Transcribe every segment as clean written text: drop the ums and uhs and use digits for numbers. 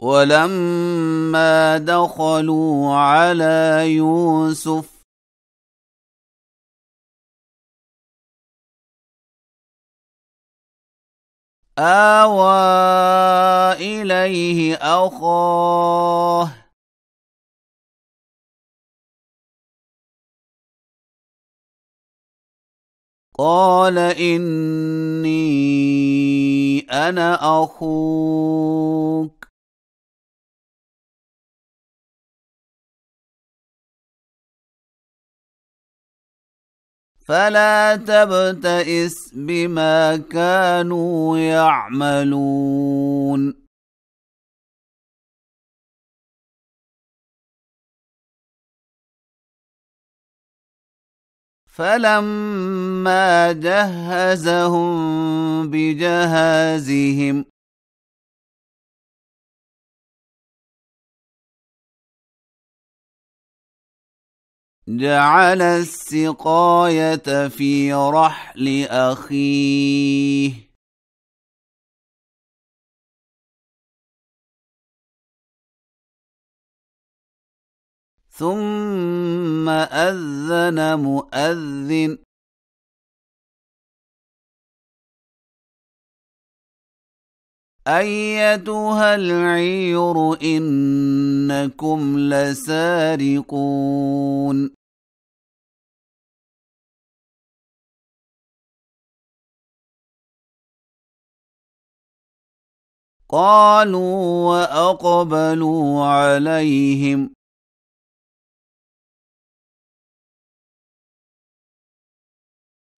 ولما دخلوا على يوسف آوى إليه أخاه قال إني أنا أخوك فلا تبتئس بما كانوا يعملون فلما جهزهم بجهازهم جعل السقاية في رحل أخيه ثم أذن مؤذن أيتها العير إنكم لسارقون قالوا وأقبلوا عليهم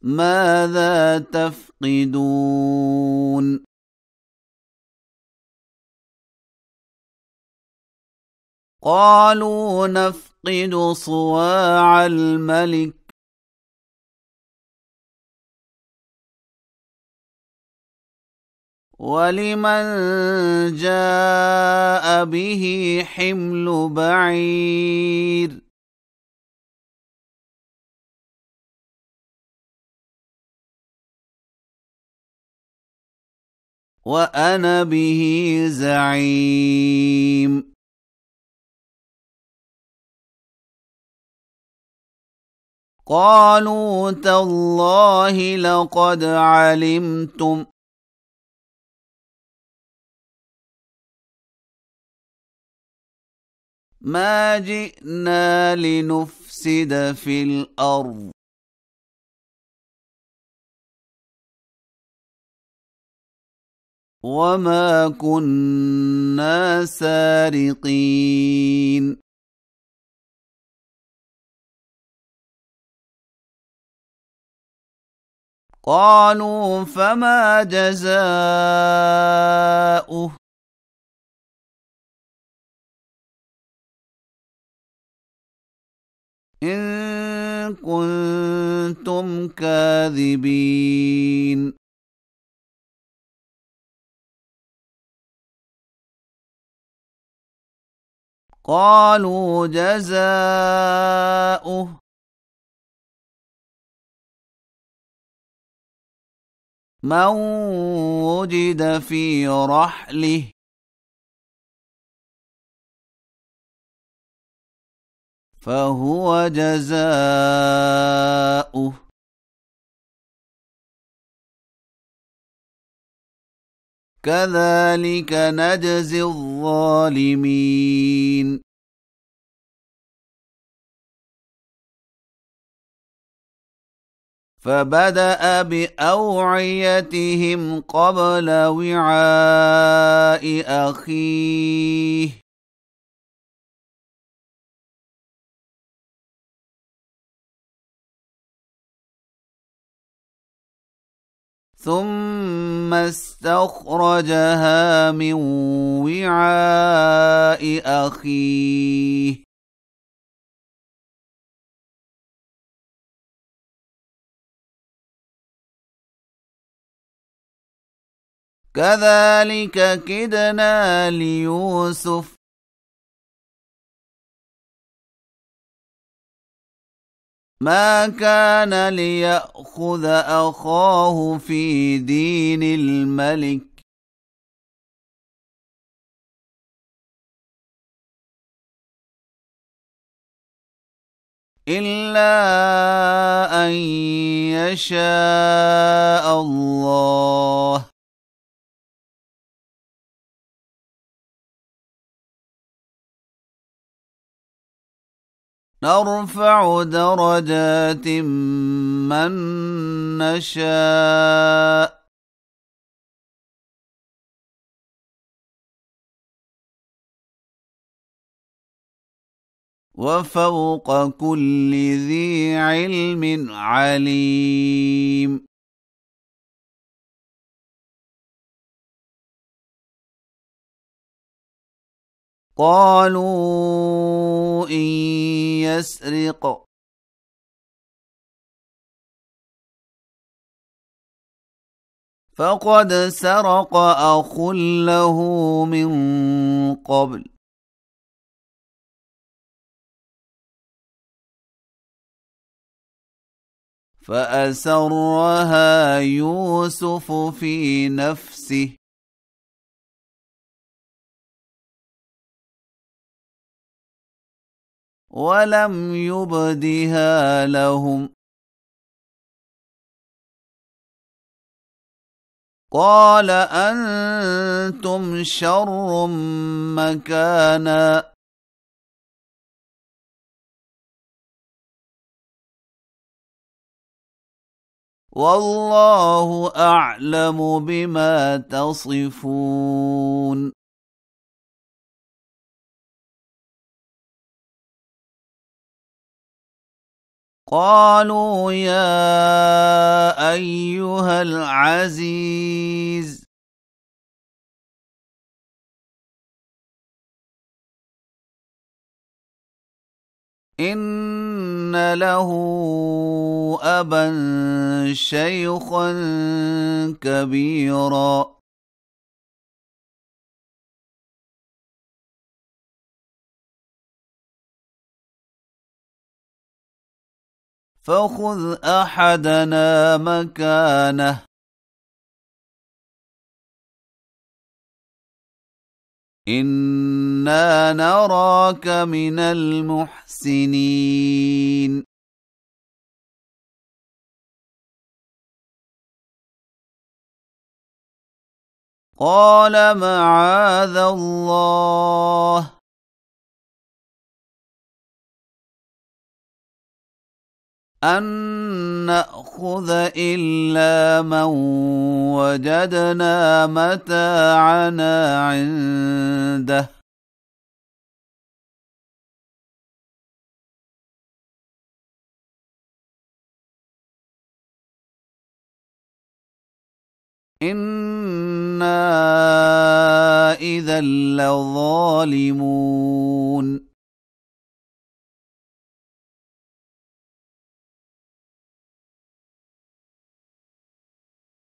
ماذا تفقدون قالوا نفقد صواع الملك ولمن جاء به حمل بعير وأنا به زعيم قالوا تالله لقد علمتم ما جئنا لنفسد في الأرض وما كنا سارقين قالوا فما جزاؤه إن كنتم كاذبين قالوا جزاؤه من وجد في رحله فهو جزاؤه كذلك نجزي الظالمين فبدأ بأوعيتهم قبل وعاء أخيه ثم استخرجها من وعاء أخيه كذلك كدنا ليوسف ما كان ليأخذ أخاه في دين الملك إلا أن يشاء الله. نرفع درجات من نشاء. وفوق كل ذي علم عليم. قالوا إن يسرق فقد سرق أخ له من قبل فأسرها يوسف في نفسه ولم يبدها لهم. قال أنتم شر مكانا والله أعلم بما تصفون. قالوا يا أيها العزيز إن له أبا شيخا كبيرا فخذ أحدنا مكانه إنا نراك من المحسنين. قال معاذ الله أن نأخذ إلا من وجدنا متاعنا عنده إنا إذا لظالمون.